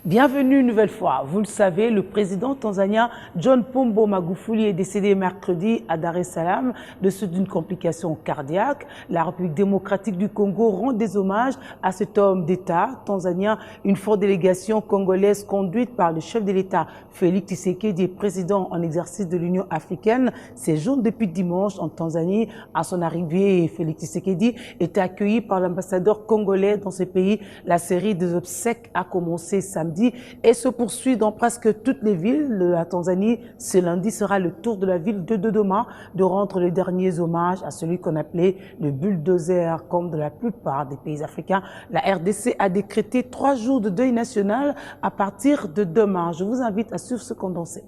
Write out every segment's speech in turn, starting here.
Bienvenue une nouvelle fois. Vous le savez, le président tanzanien John Pombe Magufuli est décédé mercredi à Dar es Salaam de suite d'une complication cardiaque. La République démocratique du Congo rend des hommages à cet homme d'État tanzanien. Une forte délégation congolaise conduite par le chef de l'État Félix Tshisekedi, président en exercice de l'Union africaine, séjourne depuis dimanche en Tanzanie. À son arrivée, Félix Tshisekedi était accueilli par l'ambassadeur congolais dans ce pays. La série des obsèques a commencé samedi et se poursuit dans presque toutes les villes de la Tanzanie. Ce lundi sera le tour de la ville de Dodoma de rendre les derniers hommages à celui qu'on appelait le bulldozer. Comme dans la plupart des pays africains, la RDC a décrété 3 jours de deuil national à partir de demain. Je vous invite à suivre ce condensé.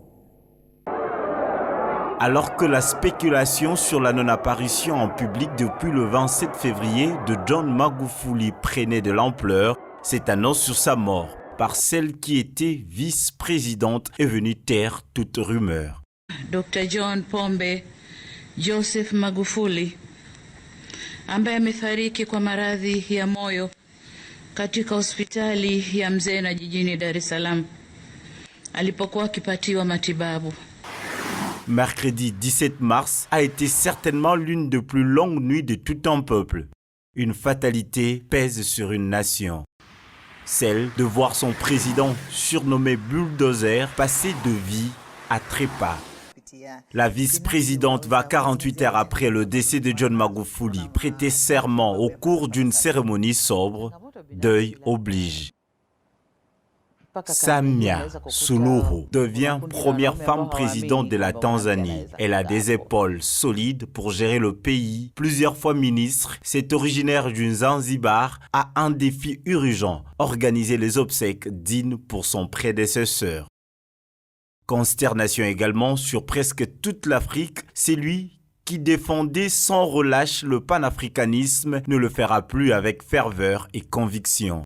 Alors que la spéculation sur la non-apparition en public depuis le 27 février de John Magufuli prenait de l'ampleur, cette annonce sur sa mort par celle qui était vice-présidente est venue taire toute rumeur. Dr. John Pombe Joseph Magufuli ambaye amefariki kwa maradhi ya moyo katika hospitali ya Mzena jijini Dar es Salaam alipokuwa akipatiwa matibabu. Mercredi 17 mars a été certainement l'une des plus longues nuits de tout un peuple. Une fatalité pèse sur une nation. Celle de voir son président, surnommé bulldozer, passer de vie à trépas. La vice-présidente va 48 heures après le décès de John Magufuli prêter serment au cours d'une cérémonie sobre. Deuil oblige. Samia Suluhu devient première femme présidente de la Tanzanie. Elle a des épaules solides pour gérer le pays. Plusieurs fois ministre, c'est originaire du Zanzibar, a un défi urgent, organiser les obsèques dignes pour son prédécesseur. Consternation également sur presque toute l'Afrique, c'est lui qui défendait sans relâche le panafricanisme ne le fera plus avec ferveur et conviction.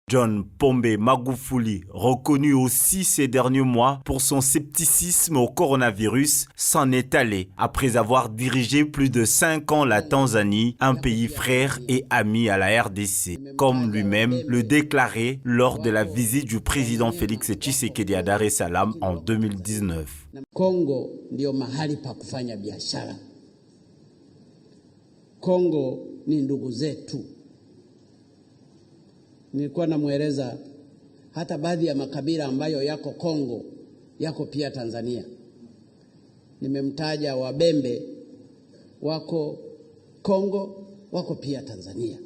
John Pombe Magufuli, reconnu aussi ces derniers mois pour son scepticisme au coronavirus, s'en est allé après avoir dirigé plus de 5 ans la Tanzanie, un pays frère et ami à la RDC, comme lui-même le déclarait lors de la visite du président Félix Tshisekedi à Dar es Salaam en 2019. Congo ndio mahali pa kufanya biashara. Congo ni ndugu zetu. Nilikuwa namweleza hata baadhi ya makabila ambayo yako Kongo yako pia Tanzania. Nimemtaja Wabembe wako Kongo, wako pia Tanzania.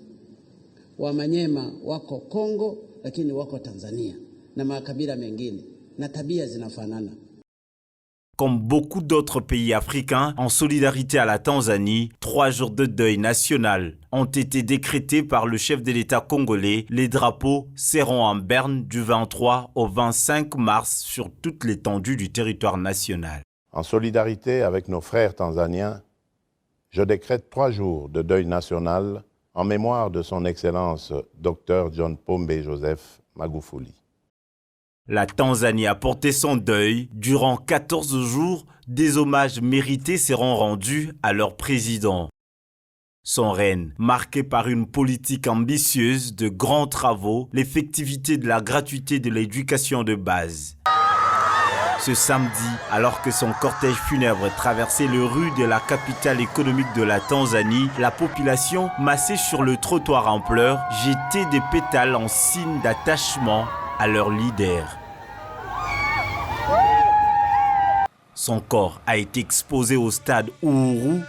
Wamanyema wako Kongo lakini wako Tanzania na makabila mengine na tabia zinafanana. Comme beaucoup d'autres pays africains, en solidarité à la Tanzanie, 3 jours de deuil national ont été décrétés par le chef de l'État congolais. Les drapeaux seront en berne du 23 au 25 mars sur toute l'étendue du territoire national. En solidarité avec nos frères tanzaniens, je décrète 3 jours de deuil national en mémoire de son Excellence Dr. John Pombe Joseph Magufuli. La Tanzanie a porté son deuil. Durant 14 jours, des hommages mérités seront rendus à leur président. Son règne, marqué par une politique ambitieuse de grands travaux, l'effectivité de la gratuité de l'éducation de base. Ce samedi, alors que son cortège funèbre traversait les rues de la capitale économique de la Tanzanie, la population, massée sur le trottoir en pleurs, jetait des pétales en signe d'attachement à leur leader. Son corps a été exposé au stade Uhuru